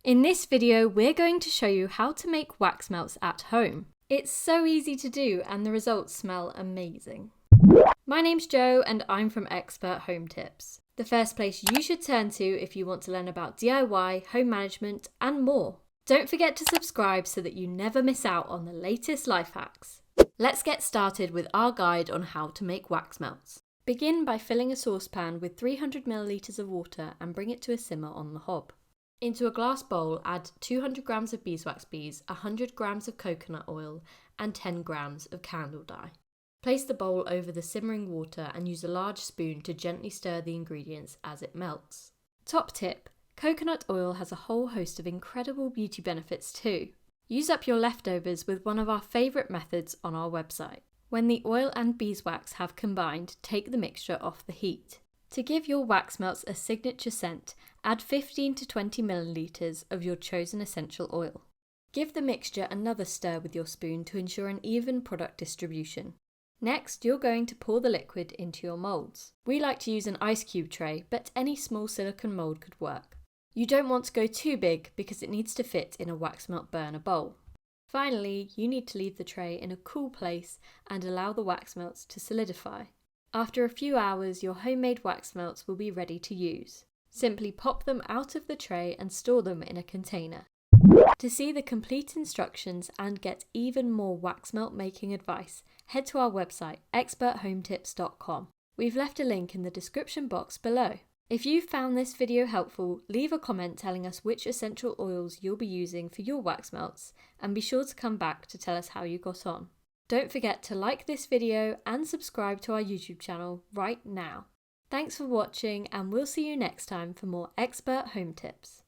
In this video, we're going to show you how to make wax melts at home. It's so easy to do and the results smell amazing. My name's Jo and I'm from Expert Home Tips, the first place you should turn to if you want to learn about DIY, home management and more. Don't forget to subscribe so that you never miss out on the latest life hacks. Let's get started with our guide on how to make wax melts. Begin by filling a saucepan with 300 ml of water and bring it to a simmer on the hob. Into a glass bowl, add 200 grams of beeswax beads, 100 grams of coconut oil, and 10 grams of candle dye. Place the bowl over the simmering water and use a large spoon to gently stir the ingredients as it melts. Top tip: coconut oil has a whole host of incredible beauty benefits too. Use up your leftovers with one of our favourite methods on our website. When the oil and beeswax have combined, take the mixture off the heat. To give your wax melts a signature scent, add 15 to 20 milliliters of your chosen essential oil. Give the mixture another stir with your spoon to ensure an even product distribution. Next, you're going to pour the liquid into your moulds. We like to use an ice cube tray, but any small silicone mould could work. You don't want to go too big because it needs to fit in a wax melt burner bowl. Finally, you need to leave the tray in a cool place and allow the wax melts to solidify. After a few hours, your homemade wax melts will be ready to use. Simply pop them out of the tray and store them in a container. To see the complete instructions and get even more wax melt making advice, head to our website experthometips.com. We've left a link in the description box below. If you found this video helpful, leave a comment telling us which essential oils you'll be using for your wax melts, and be sure to come back to tell us how you got on. Don't forget to like this video and subscribe to our YouTube channel right now. Thanks for watching and we'll see you next time for more Expert Home Tips.